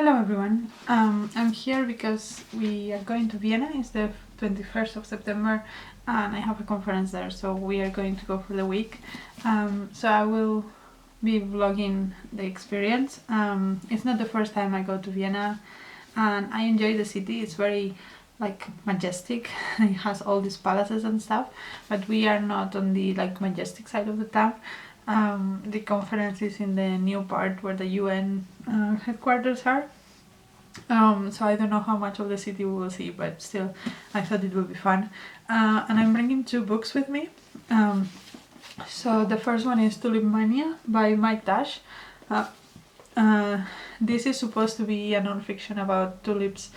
Hello everyone. I'm here because we are going to Vienna. It's the 21st of September and I have a conference there, so we are going to go for the week. So I will be vlogging the experience. It's not the first time I go to Vienna and I enjoy the city. It's very majestic. It has all these palaces and stuff, but we are not on the majestic side of the town. The conference is in the new part where the UN headquarters are. So I don't know how much of the city we will see, but still I thought it would be fun. And I'm bringing two books with me. So the first one is Tulipomania by Mike Dash. This is supposed to be a non-fiction about tulips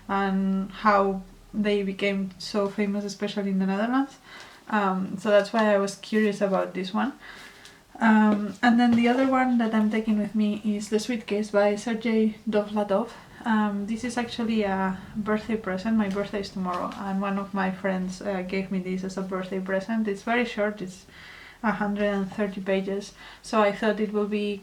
and how they became so famous, especially in the Netherlands. So that's why I was curious about this one. And then the other one that I'm taking with me is The Suitcase by Sergei Dovlatov. This is actually a birthday present. My birthday is tomorrow and one of my friends gave me this as a birthday present. It's very short, it's 130 pages, so I thought it will be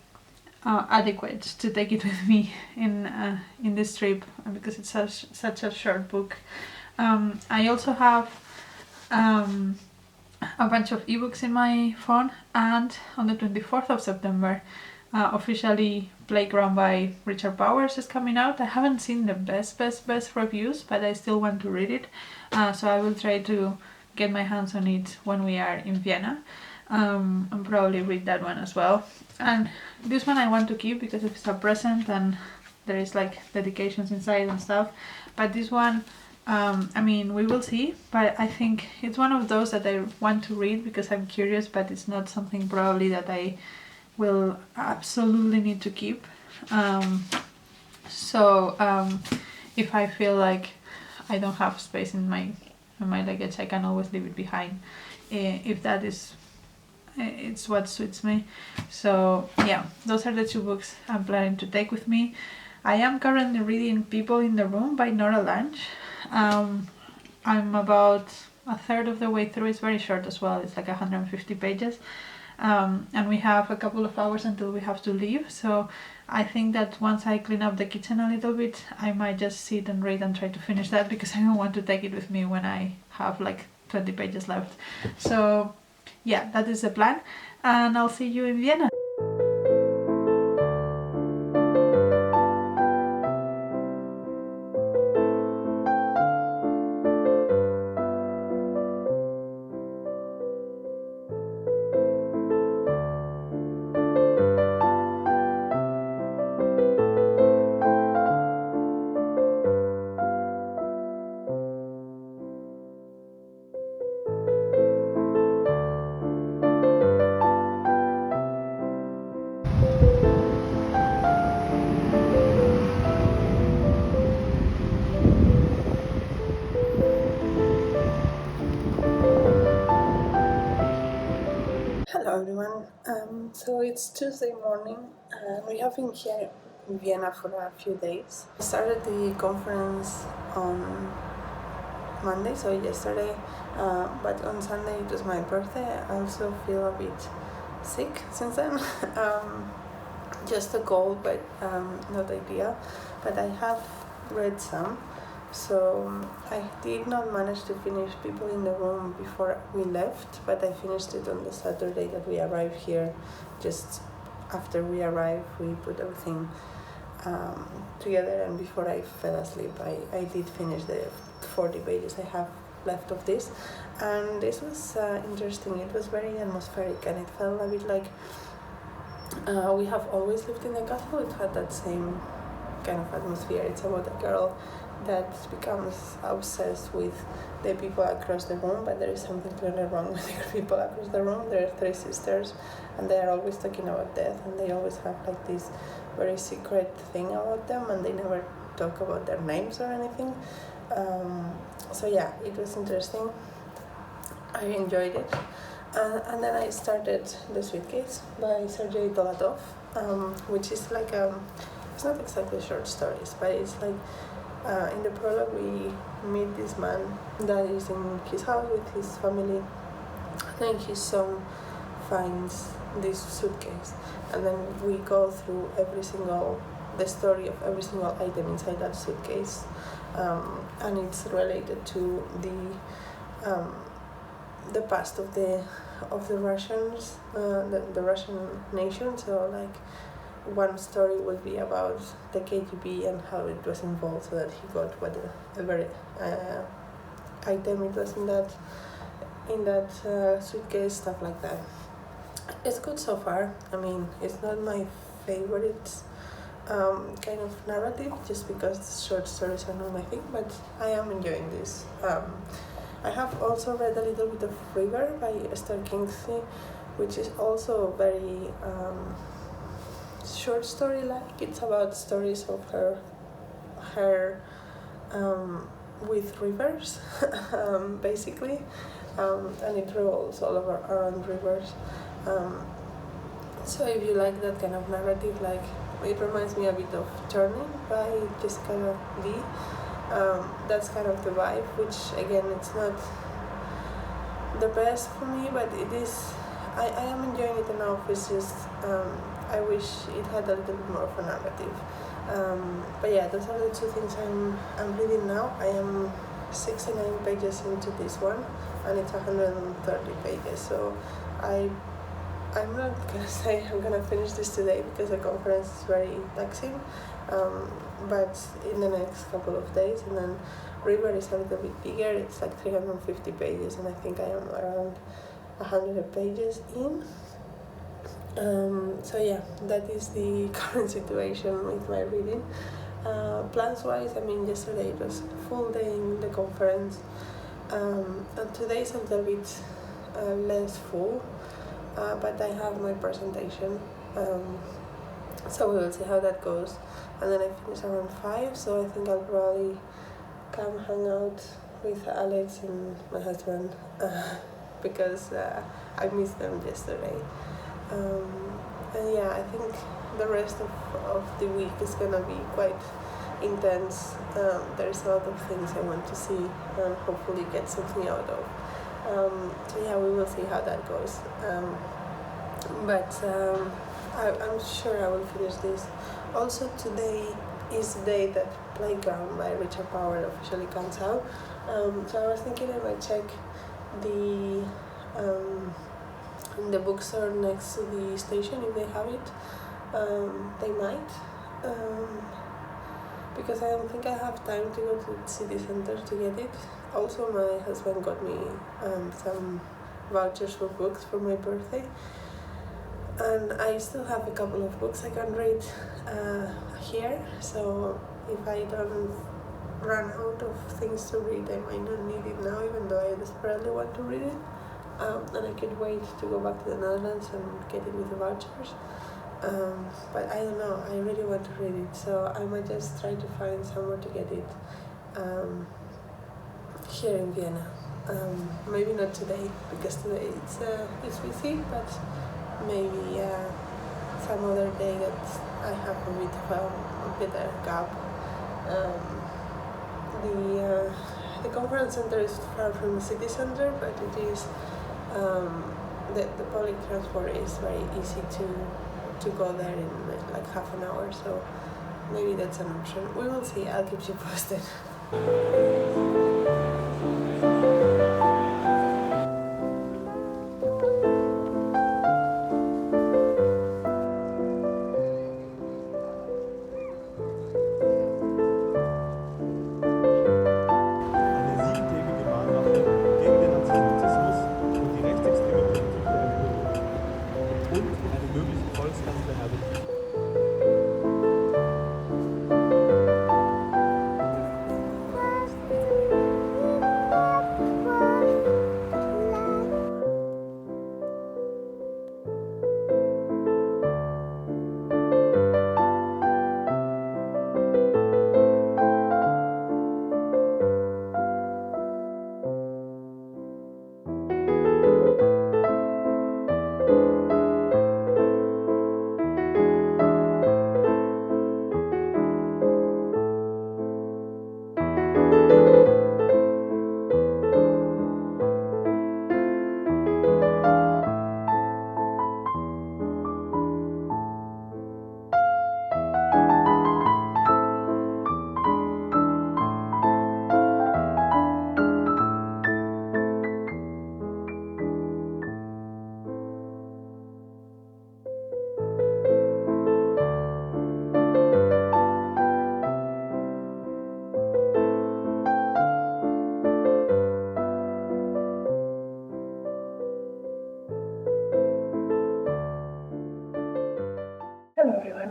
adequate to take it with me in this trip because it's such a short book. I also have a bunch of ebooks in my phone, and on the 24th of September officially Playground by Richard Powers is coming out. I haven't seen the best reviews, but I still want to read it, so I will try to get my hands on it when we are in Vienna, and probably read that one as well. And this one I want to keep because it's a present and there is dedications inside and stuff, but this one I mean, we will see, but I think it's one of those that I want to read because I'm curious, but it's not something probably that I will absolutely need to keep. If I feel like I don't have space in my luggage, I can always leave it behind if that is it's what suits me. So yeah, those are the two books I'm planning to take with me. I am currently reading People in the Room by Norah Lange. I'm about a third of the way through. It's very short as well, it's 150 pages, and we have a couple of hours until we have to leave, so I think that once I clean up the kitchen a little bit, I might just sit and read and try to finish that because I don't want to take it with me when I have 20 pages left. So yeah, that is the plan, and I'll see you in Vienna. Hello everyone, so it's Tuesday morning and we have been here in Vienna for a few days. I started the conference on Monday, so yesterday, but on Sunday it was my birthday. I also feel a bit sick since then, just a cold, but not ideal, but I have read some. So I did not manage to finish People in the Room before we left, but I finished it on the Saturday that we arrived here. Just after we arrived, we put everything together, and before I fell asleep, I did finish the 40 pages I have left of this. And this was interesting. It was very atmospheric, and it felt a bit like we have always lived in a castle. It had that same kind of atmosphere. It's about a girl that becomes obsessed with the people across the room, but there is something clearly wrong with the people across the room. There are three sisters and they are always talking about death, and they always have this very secret thing about them, and they never talk about their names or anything. So yeah, it was interesting. I enjoyed it. And then I started The Suitcase by Sergei Dovlatov, which is it's not exactly short stories, but it's in the prologue we meet this man that is in his house with his family. Then his son finds this suitcase, and then we go through every single the story of every single item inside that suitcase, and it's related to the past of the Russians, the Russian nation. So like one story will be about the KGB and how it was involved, so that he got whatever item it was in that suitcase, stuff like that. It's good so far. I mean, it's not my favorite kind of narrative, just because short stories are not my thing, but I am enjoying this. I have also read a little bit of River by Esther Kinsky, which is also very short story-like. It's about stories of her with rivers, basically, and it revolves all around rivers. So if you like that kind of narrative, like it reminds me a bit of Turning by Jessica Lee. That's kind of the vibe, which again, it's not the best for me, but it is. I am enjoying it enough. It's just I wish it had a little bit more of a narrative. But yeah, those are the two things I'm reading now. I am 69 pages into this one, and it's 130 pages. So I'm not gonna say I'm gonna finish this today, because the conference is very taxing. But in the next couple of days, and then River is a little bit bigger. It's like 350 pages, and I think I am around 100 pages in. So yeah, that is the current situation with my reading. Plans-wise, I mean, yesterday it was a full day in the conference, and today is a little bit less full, but I have my presentation, so we will see how that goes. And then I finish around 5, so I think I'll probably come hang out with Alex and my husband, because I missed them yesterday. And yeah, I think the rest of the week is gonna be quite intense. There's a lot of things I want to see and hopefully get something out of. So yeah, we will see how that goes. But I'm sure I will finish this. Also, today is the day that Playground by Richard Powell officially comes out. So I was thinking I might check the bookstore next to the station if they have it. They might, because I don't think I have time to go to the city center to get it. Also, my husband got me some vouchers for books for my birthday, and I still have a couple of books I can read here, so if I don't run out of things to read, I might not need it now, even though I desperately want to read it. And I could wait to go back to the Netherlands and get it with the vouchers. But I don't know, I really want to read it, so I might just try to find somewhere to get it here in Vienna. Maybe not today, because today it's busy, but maybe some other day that I have a bit of a better gap. The conference center is far from the city center, but it is the public transport is very easy to go there in like half an hour, so maybe that's an option. We will see. I'll keep you posted.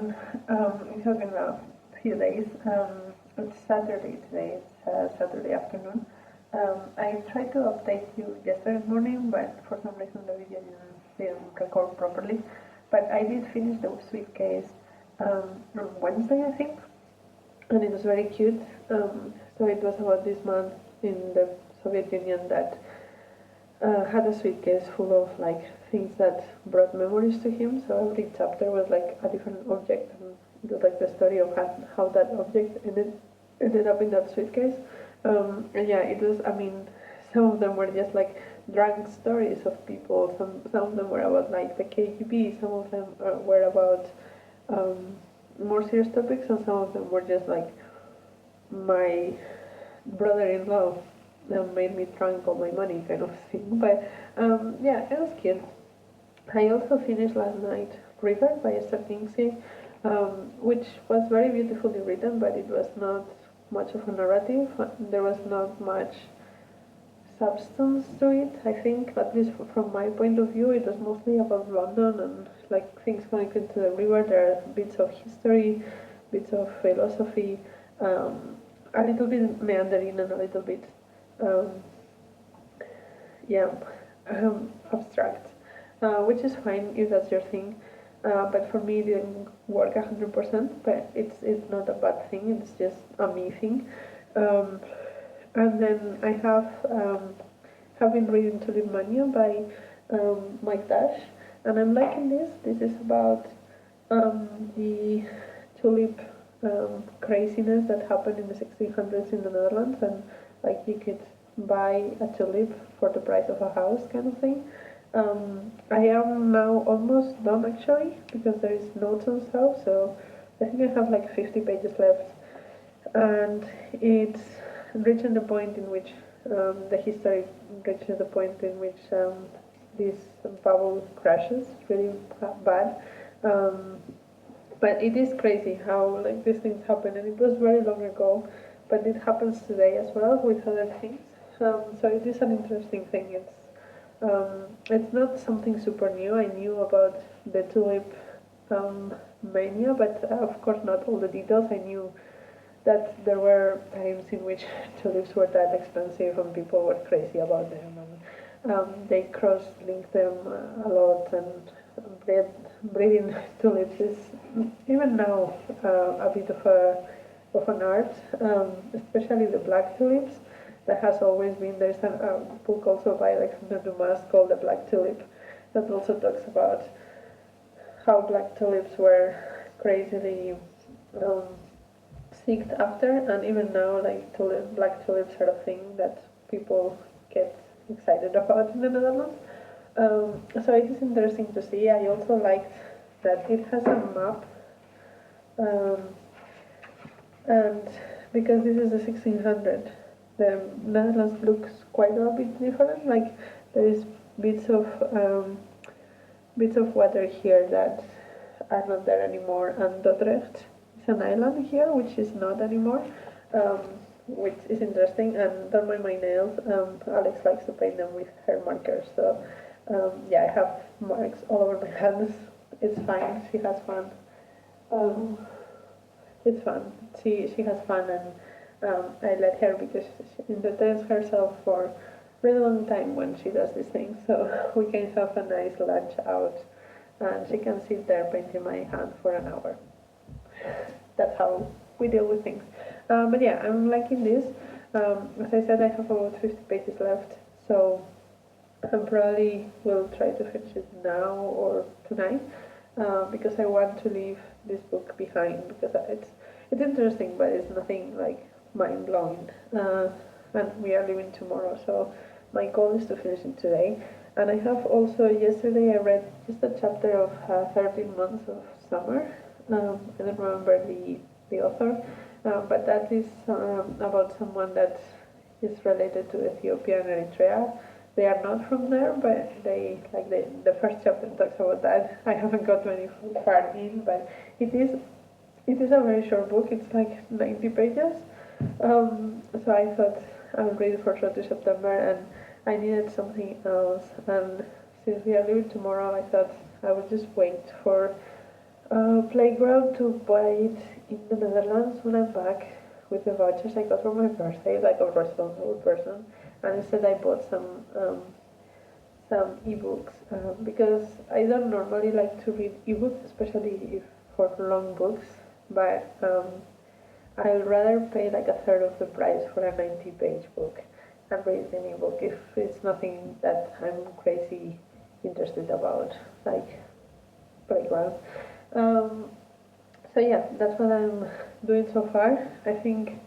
everyone. It has been a few days. It's Saturday today. It's Saturday afternoon. I tried to update you yesterday morning, but for some reason the video didn't record properly. But I did finish the suitcase on Wednesday, I think, and it was very cute. So it was about this man in the Soviet Union that had a suitcase full of like things that brought memories to him. So every chapter was like a different object, and it was like the story of how that object ended up in that suitcase. And yeah, it was. I mean, some of them were just like drunk stories of people. Some of them were about like the KGB. Some of them were about more serious topics, and some of them were just like my brother-in-law made me drunk all my money kind of thing. But yeah, it was cute. I also finished last night River by Esther Kinsky, which was very beautifully written, but it was not much of a narrative. There was not much substance to it. I think, at least from my point of view, it was mostly about London and like things connected to the river. There are bits of history, bits of philosophy, a little bit meandering and a little bit um, yeah, abstract, which is fine if that's your thing. But for me, it didn't work 100%. But it's not a bad thing. It's just a me thing. Um, and then I have been reading Tulipomania by Mike Dash, and I'm liking this. This is about the tulip craziness that happened in the 1600s in the Netherlands, and like you could buy a tulip for the price of a house kind of thing. I am now almost done actually because there is notes and stuff, so I think I have like 50 pages left, and it's reaching the point in which the history reaches the point in which this bubble crashes really bad. Um, but it is crazy how like these things happen, and it was very long ago, but it happens today as well with other things. So it is an interesting thing. It's not something super new. I knew about the tulip mania, but of course not all the details. I knew that there were times in which tulips were that expensive and people were crazy about them, and they cross-linked them a lot, and breeding tulips is even now a bit of an art, especially the black tulips. That has always been. There's a book also by Alexander Dumas called The Black Tulip that also talks about how black tulips were crazily um, seeked after, and even now, like black tulips are a thing that people get excited about in the Netherlands. So it is interesting to see. I also liked that it has a map, um, and because this is the 1600, the Netherlands looks quite a bit different. Like there is bits of water here that are not there anymore, and Dordrecht is an island here, which is not anymore, um, which is interesting. And don't mind my nails. Alex likes to paint them with her markers, so yeah, I have marks all over my hands. It's fine. She has fun. Um, it's fun. She has fun, and I let her because she entertains herself for a really long time when she does these things. So we can have a nice lunch out, and she can sit there painting my hand for an hour. That's how we deal with things. But yeah, I'm liking this. As I said, I have about 50 pages left, so I probably will try to finish it now or tonight, because I want to leave this book behind, because it's interesting, but it's nothing like mind blowing. And we are leaving tomorrow, so my goal is to finish it today. And I have also yesterday I read just a chapter of 13 Months of Summer. I don't remember the author, but that is about someone that is related to Ethiopia and Eritrea. They are not from there, but the first chapter talks about that. I haven't got very far in, but it is a very short book. It's like 90 pages. So I thought I would read it for sure to September, and I needed something else. And since we are leaving tomorrow, I thought I would just wait for playground to buy it in the Netherlands when I'm back with the vouchers I got for my birthday, like a responsible person. And instead I bought some ebooks because I don't normally like to read ebooks, especially if for long books. But I'd rather pay like a third of the price for a 90-page book and read an ebook if it's nothing that I'm crazy interested about, like playground. Um, so yeah, that's what I'm doing so far. I think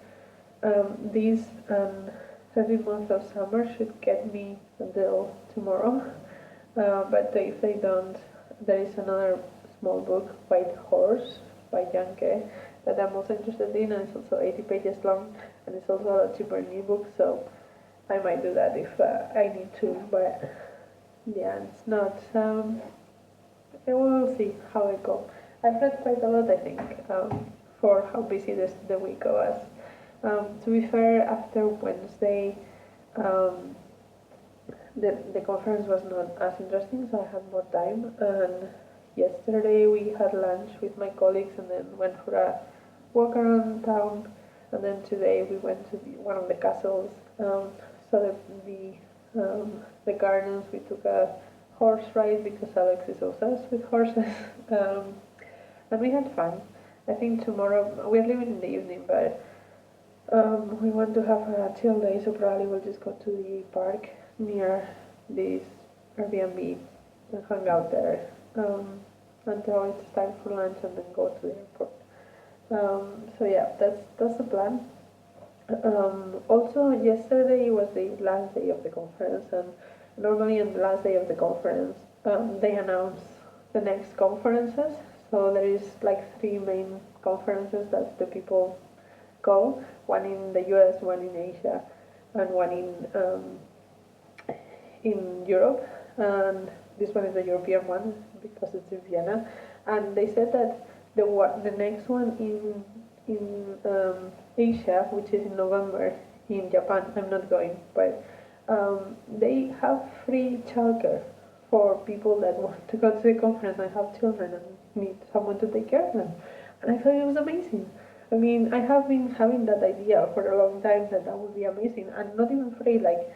these 13 months of summer should get me until tomorrow. But if they don't, there is another small book, White Horse, by Janke, that I'm also interested in, and it's also 80 pages long, and it's also a lot cheaper in ebook, so I might do that if I need to. But yeah, it's not. We'll see how it goes. I've read quite a lot, I think, for how busy the week was. To be fair, after Wednesday, um, the conference was not as interesting, so I had more time. And yesterday we had lunch with my colleagues and then went for a walk around town. And then today we went to one of the castles. So the gardens. We took a horse ride because Alex is obsessed with horses, and we had fun. I think tomorrow we're leaving in the evening, but we want to have a chill day, so probably we'll just go to the park near this Airbnb and hang out there until it's time for lunch and then go to the airport. So yeah, that's the plan. Also, yesterday was the last day of the conference, and normally on the last day of the conference, they announce the next conferences. So there is like 3 main conferences that the people go: one in the US, one in Asia, and one in Europe. And this one is the European one because it's in Vienna. And they said that the next one in Asia, which is in November in Japan, I'm not going, but they have free childcare for people that want to go to the conference and have children and need someone to take care of them. And I thought it was amazing. I mean, I have been having that idea for a long time that would be amazing, and not even free. Like,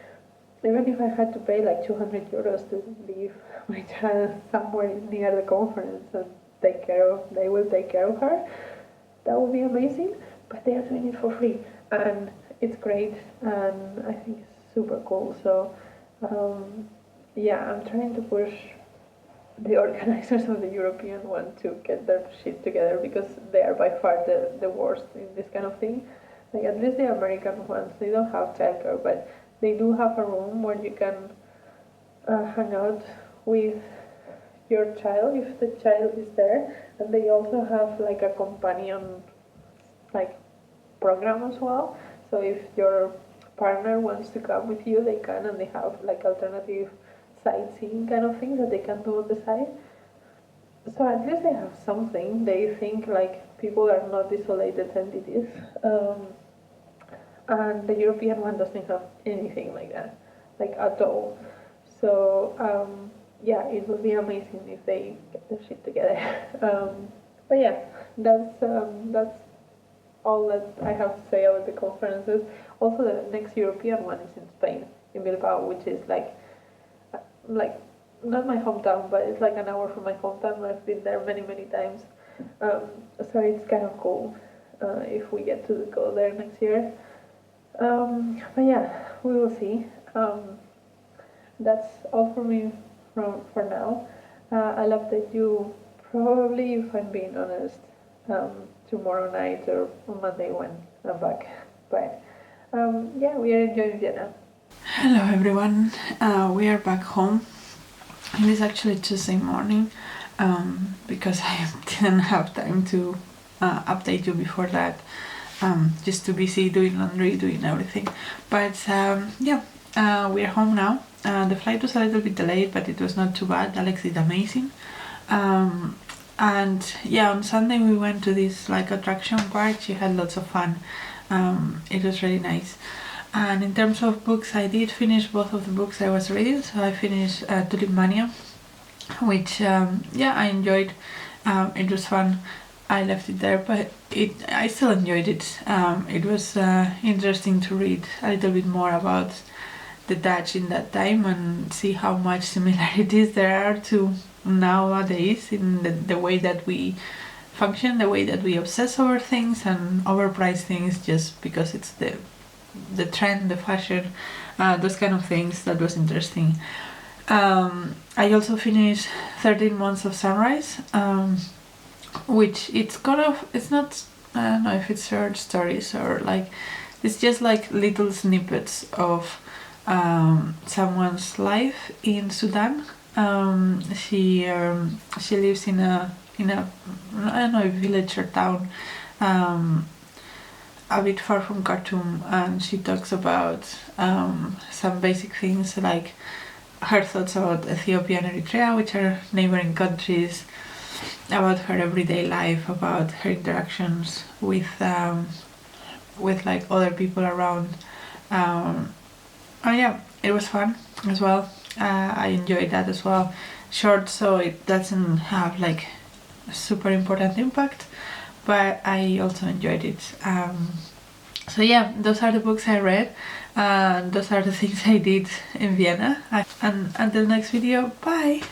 even if I had to pay like 200 euros to leave my child somewhere near the conference and they will take care of her, that would be amazing. But they are doing it for free, and it's great, and I think it's super cool. So, yeah, I'm trying to push the organizers of the European one to get their shit together because they are by far the worst in this kind of thing. Like, at least the American ones, they don't have childcare, but they do have a room where you can hang out with your child if the child is there, and they also have like a companion like program as well. So if your partner wants to come with you, they can, and they have like alternative sightseeing kind of things that they can do on the side. So at least they have something. They think like people are not isolated entities. And the European one doesn't have anything like that, like at all. So yeah, it would be amazing if they get their shit together. But yeah, that's all that I have to say about the conferences. Also, the next European one is in Spain, in Bilbao, which is like not my hometown, but it's like an hour from my hometown. I've been there many times, so it's kind of cool if we get to go there next year. But yeah, we will see. That's all for me for now. I'll update you probably, if I'm being honest, tomorrow night or on Monday when I'm back. But yeah, we are enjoying Vienna. Hello everyone, we are back home. It is actually Tuesday morning because I didn't have time to update you before that. Just too busy doing laundry, doing everything. But yeah, we are home now. The flight was a little bit delayed, but it was not too bad. Alex did amazing. And yeah, on Sunday we went to this like attraction park. She had lots of fun. It was really nice. And in terms of books, I did finish both of the books I was reading. So I finished Tulipomania, which yeah, I enjoyed. It was fun. I left it there, but I still enjoyed it. It was interesting to read a little bit more about the Dutch in that time and see how much similarities there are to nowadays in the way that we function, the way that we obsess over things and overprice things just because it's the trend, the fashion, those kind of things. That was interesting. I also finished 13 Months of Sunrise, which it's not, I don't know if it's short stories or like, it's just like little snippets of someone's life in Sudan. She lives in a I don't know, village or town, a bit far from Khartoum, and she talks about some basic things like her thoughts about Ethiopia and Eritrea, which are neighboring countries, about her everyday life, about her interactions with like other people around. Oh yeah, it was fun as well. I enjoyed that as well. Short, so it doesn't have like a super important impact, but I also enjoyed it. So yeah, those are the books I read, and those are the things I did in Vienna. And until next video, bye!